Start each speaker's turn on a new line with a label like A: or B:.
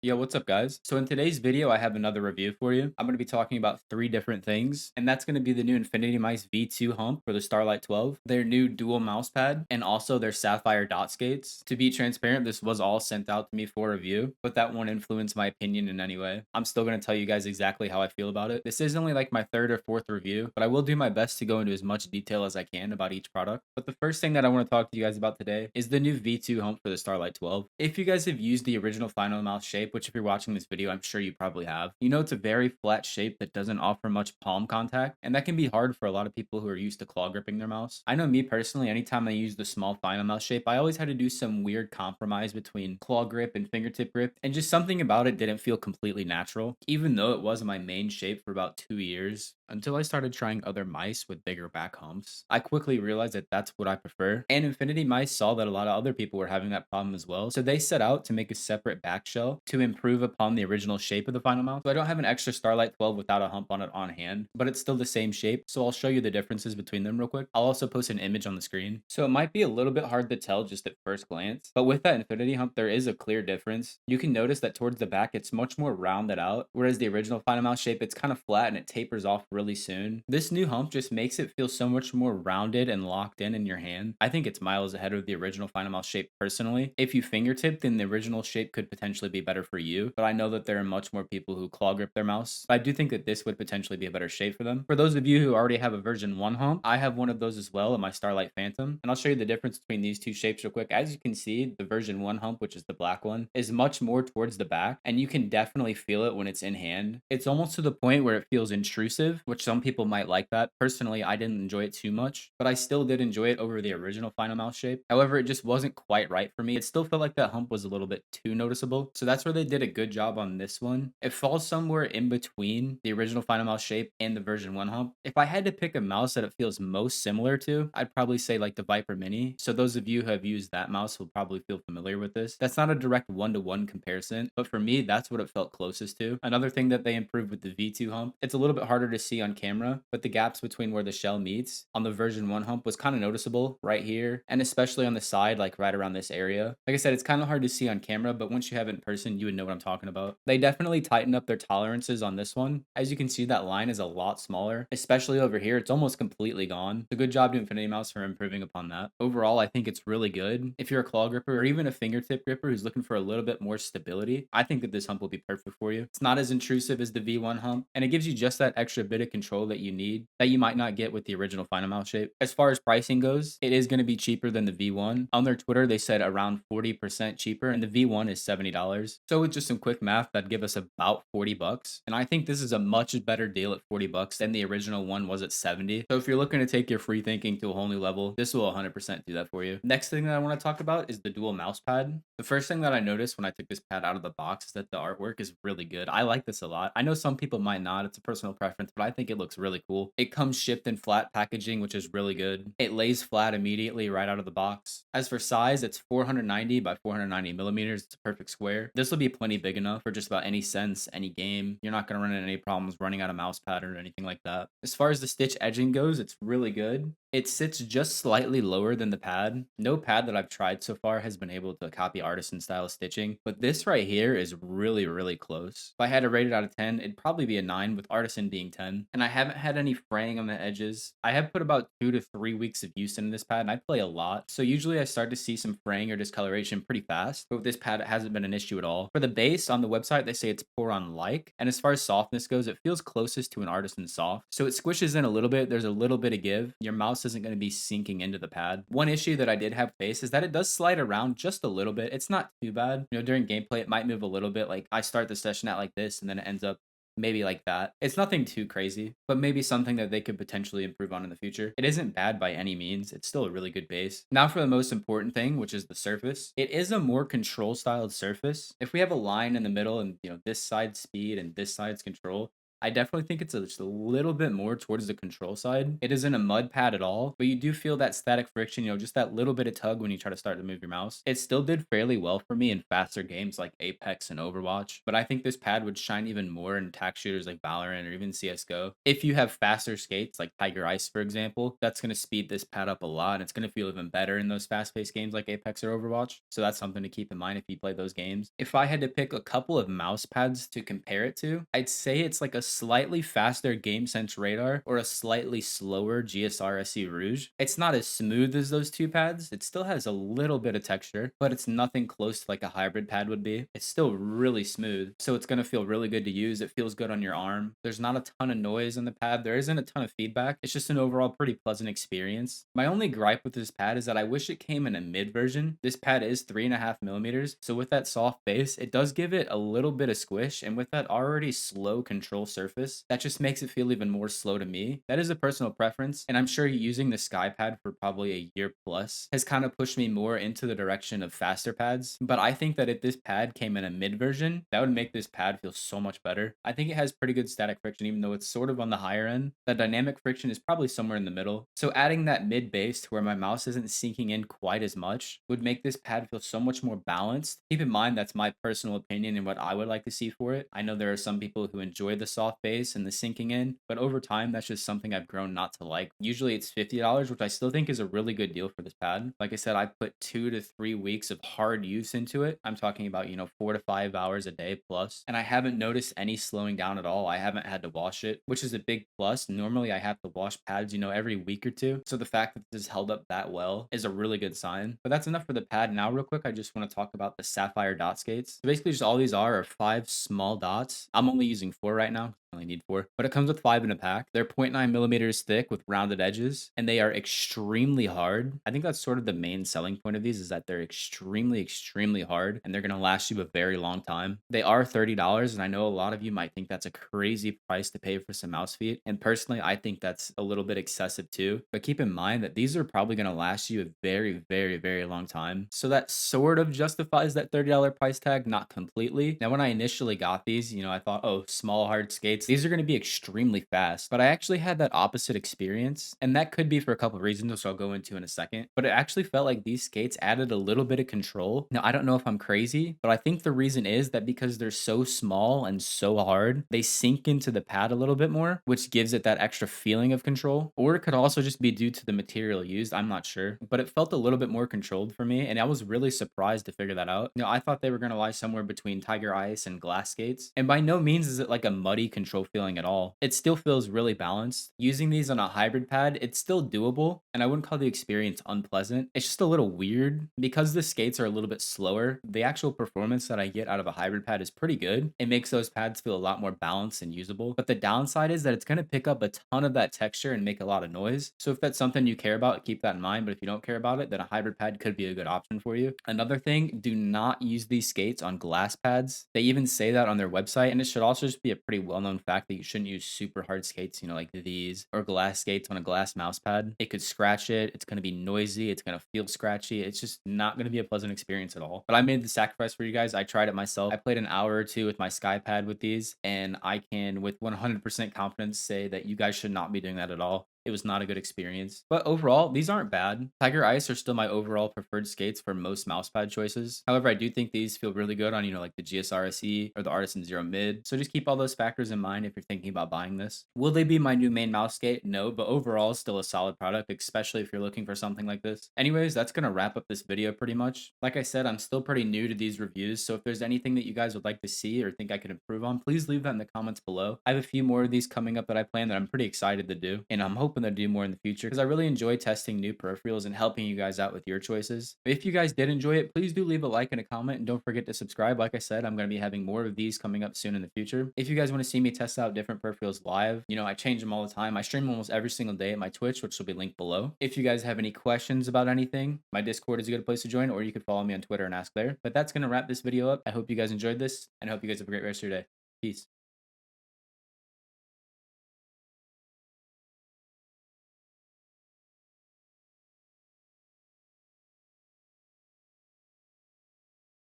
A: Yo, what's up, guys? So in today's video, I have another review for you. I'm going to be talking about three different things, and that's going to be the new InfinityMice V2 Hump for the Starlight 12, their new Duel Mousepad, and also their Sapphire dot skates. To be transparent, this was all sent out to me for review, but that won't influence my opinion in any way. I'm still going to tell you guys exactly how I feel about it. This is only like my third or fourth review, but I will do my best to go into as much detail as I can about each product. But the first thing that I want to talk to you guys about today is the new V2 Hump for the Starlight 12. If you guys have used the original Final Mouse shape, which if you're watching this video, I'm sure you probably have, you know it's a very flat shape that doesn't offer much palm contact, and that can be hard for a lot of people who are used to claw gripping their mouse. I know me personally, anytime I use the small Final Mouse shape, I always had to do some weird compromise between claw grip and fingertip grip, and just something about it didn't feel completely natural, even though it was my main shape for about 2 years. Until I started trying other mice with bigger back humps, I quickly realized that that's what I prefer. And Infinity Mice saw that a lot of other people were having that problem as well. So they set out to make a separate back shell to improve upon the original shape of the final mouse. So I don't have an extra Starlight 12 without a hump on it on hand, but it's still the same shape. So I'll show you the differences between them real quick. I'll also post an image on the screen. So it might be a little bit hard to tell just at first glance, but with that Infinity hump, there is a clear difference. You can notice that towards the back, it's much more rounded out, whereas the original final mouse shape, it's kind of flat and it tapers off really soon. This new hump just makes it feel so much more rounded and locked in your hand. I think it's miles ahead of the original final mouse shape personally. If you fingertip, then the original shape could potentially be better for you, but I know that there are much more people who claw grip their mouse. I do think that this would potentially be a better shape for them. For those of you who already have a version 1 hump, I have one of those as well in my Starlight Phantom, and I'll show you the difference between these two shapes real quick. As you can see, the version 1 hump, which is the black one, is much more towards the back, and you can definitely feel it when it's in hand. It's almost to the point where it feels intrusive, which some people might like that. Personally, I didn't enjoy it too much, but I still did enjoy it over the original final mouse shape. However, it just wasn't quite right for me. It still felt like that hump was a little bit too noticeable, so that's where they did a good job on this one. It falls somewhere in between the original final mouse shape and the version 1 hump. If I had to pick a mouse that it feels most similar to, I'd probably say like the Viper Mini. So those of you who have used that mouse will probably feel familiar with this. That's not a direct one-to-one comparison, but for me, that's what it felt closest to. Another thing that they improved with the V2 hump, it's a little bit harder to see on camera, but the gaps between where the shell meets on the version 1 hump was kind of noticeable right here, and especially on the side, like right around this area. Like I said, it's kind of hard to see on camera, but once you have it in person, you would know what I'm talking about. They definitely tightened up their tolerances on this one. As you can see, that line is a lot smaller, especially over here. It's almost completely gone. So good job to Infinity Mouse for improving upon that. Overall, I think it's really good. If you're a claw gripper or even a fingertip gripper who's looking for a little bit more stability, I think that this hump will be perfect for you. It's not as intrusive as the V1 hump, and it gives you just that extra bit of control that you need that you might not get with the original final mouse shape. As far as pricing goes, it is going to be cheaper than the V1. On their Twitter, they said around 40% cheaper, and the V1 is $70. So with just some quick math, that'd give us about 40 bucks. And I think this is a much better deal at 40 bucks than the original one was at 70. So if you're looking to take your free thinking to a whole new level, this will 100% do that for you. Next thing that I want to talk about is the dual mouse pad. The first thing that I noticed when I took this pad out of the box is that the artwork is really good. I like this a lot. I know some people might not, it's a personal preference, but I think it looks really cool. It comes shipped in flat packaging, which is really good. It lays flat immediately right out of the box. As for size, it's 490 by 490 millimeters. It's a perfect square. This will be plenty big enough for just about any sense, any game. You're not going to run into any problems running out of mouse pad or anything like that. As far as the stitch edging goes, it's really good. It sits just slightly lower than the pad. No pad that I've tried so far has been able to copy artisan style stitching, but this right here is really, really close. If I had to rate it out of 10, it'd probably be a 9 with artisan being 10. And I haven't had any fraying on the edges. I have put about 2 to 3 weeks of use in this pad, and I play a lot. So usually I start to see some fraying or discoloration pretty fast, but with this pad, it hasn't been an issue at all. For the base, on the website, they say it's pour on like, and as far as softness goes, it feels closest to an artisan soft. So it squishes in a little bit. There's a little bit of give. Your mouse isn't going to be sinking into the pad. One issue that I did have with base is that it does slide around just a little bit. It's not too bad. You know, during gameplay, it might move a little bit. Like I start the session out like this, and then it ends up maybe like that. It's nothing too crazy, but maybe something that they could potentially improve on in the future. It isn't bad by any means. It's still a really good base. Now for the most important thing, which is the surface. It is a more control styled surface. If we have a line in the middle and, you know, this side's speed and this side's control, I definitely think it's just a little bit more towards the control side. It isn't a mud pad at all, but you do feel that static friction, just that little bit of tug when you try to start to move your mouse. It still did fairly well for me in faster games like Apex and Overwatch, but I think this pad would shine even more in attack shooters like Valorant or even CSGO. If you have faster skates like Tiger Ice, for example, that's going to speed this pad up a lot, and it's going to feel even better in those fast-paced games like Apex or Overwatch. So that's something to keep in mind if you play those games. If I had to pick a couple of mouse pads to compare it to, I'd say it's like a slightly faster GameSense Radar or a slightly slower GSR SE Rouge. It's not as smooth as those two pads. It still has a little bit of texture, but it's nothing close to like a hybrid pad would be. It's still really smooth, so it's going to feel really good to use. It feels good on your arm. There's not a ton of noise on the pad. There isn't a ton of feedback. It's just an overall pretty pleasant experience. My only gripe with this pad is that I wish it came in a mid version. This pad is 3.5 millimeters, so with that soft base, it does give it a little bit of squish, and with that already slow control surface, that just makes it feel even more slow to me. That is a personal preference, and I'm sure using the Sky Pad for probably a year plus has kind of pushed me more into the direction of faster pads. But I think that if this pad came in a mid version, that would make this pad feel so much better. I think it has pretty good static friction, even though it's sort of on the higher end. The dynamic friction is probably somewhere in the middle. So adding that mid base to where my mouse isn't sinking in quite as much would make this pad feel so much more balanced. Keep in mind, that's my personal opinion and what I would like to see for it. I know there are some people who enjoy the soft base and the sinking in, but over time, that's just something I've grown not to like. Usually it's $50, which I still think is a really good deal for this pad. Like I said, I put 2 to 3 weeks of hard use into it. I'm talking about, 4 to 5 hours a day plus, and I haven't noticed any slowing down at all. I haven't had to wash it, which is a big plus. Normally I have to wash pads, every week or two. So the fact that this held up that well is a really good sign. But that's enough for the pad. Now, real quick, I just want to talk about the sapphire dot skates. So basically, just all these are 5 small dots. I'm only using 4 right now. I only need 4, but it comes with 5 in a pack. They're 0.9 millimeters thick with rounded edges, and they are extremely hard. I think that's sort of the main selling point of these, is that they're extremely, extremely hard, and they're going to last you a very long time. They are $30, and I know a lot of you might think that's a crazy price to pay for some mouse feet, and personally, I think that's a little bit excessive too. But keep in mind that these are probably going to last you a very, very, very long time. So that sort of justifies that $30 price tag, not completely. Now, when I initially got these, I thought, oh, small hard skates, these are going to be extremely fast. But I actually had that opposite experience, and that could be for a couple of reasons, which I'll go into in a second. But it actually felt like these skates added a little bit of control. Now, I don't know if I'm crazy, but I think the reason is that because they're so small and so hard, they sink into the pad a little bit more, which gives it that extra feeling of control. Or it could also just be due to the material used. I'm not sure, but it felt a little bit more controlled for me, and I was really surprised to figure that out. I thought they were going to lie somewhere between Tiger Ice and glass skates, and by no means is it like a muddy control feeling at all. It still feels really balanced. Using these on a hybrid pad, it's still doable, and I wouldn't call the experience unpleasant. It's just a little weird. Because the skates are a little bit slower, the actual performance that I get out of a hybrid pad is pretty good. It makes those pads feel a lot more balanced and usable, but the downside is that it's going to pick up a ton of that texture and make a lot of noise. So if that's something you care about, keep that in mind, but if you don't care about it, then a hybrid pad could be a good option for you. Another thing, do not use these skates on glass pads. They even say that on their website, and it should also just be a pretty well-known fact that you shouldn't use super hard skates, like these, or glass skates on a glass mouse pad. It could scratch it. It's going to be noisy. It's going to feel scratchy. It's just not going to be a pleasant experience at all. But I made the sacrifice for you guys. I tried it myself. I played an hour or two with my Sky Pad with these, and I can with 100% confidence say that you guys should not be doing that at all. It was not a good experience. But overall, these aren't bad. Tiger Ice are still my overall preferred skates for most mousepad choices. However, I do think these feel really good on, like the GSRSE or the Artisan Zero Mid. So just keep all those factors in mind if you're thinking about buying this. Will they be my new main mouse skate? No, but overall, still a solid product, especially if you're looking for something like this. Anyways, that's going to wrap up this video pretty much. Like I said, I'm still pretty new to these reviews, so if there's anything that you guys would like to see or think I could improve on, please leave that in the comments below. I have a few more of these coming up that I plan that I'm pretty excited to do, and I'm hoping to do more in the future because I really enjoy testing new peripherals and helping you guys out with your choices. If you guys did enjoy it, please do leave a like and a comment, and don't forget to subscribe. Like I said, I'm going to be having more of these coming up soon in the future. If you guys want to see me test out different peripherals live, I change them all the time. I stream almost every single day at my Twitch, which will be linked below. If you guys have any questions about anything, my Discord is a good place to join, or you could follow me on Twitter and ask there. But that's going to wrap this video up. I hope you guys enjoyed this, and I hope you guys have a great rest of your day. Peace.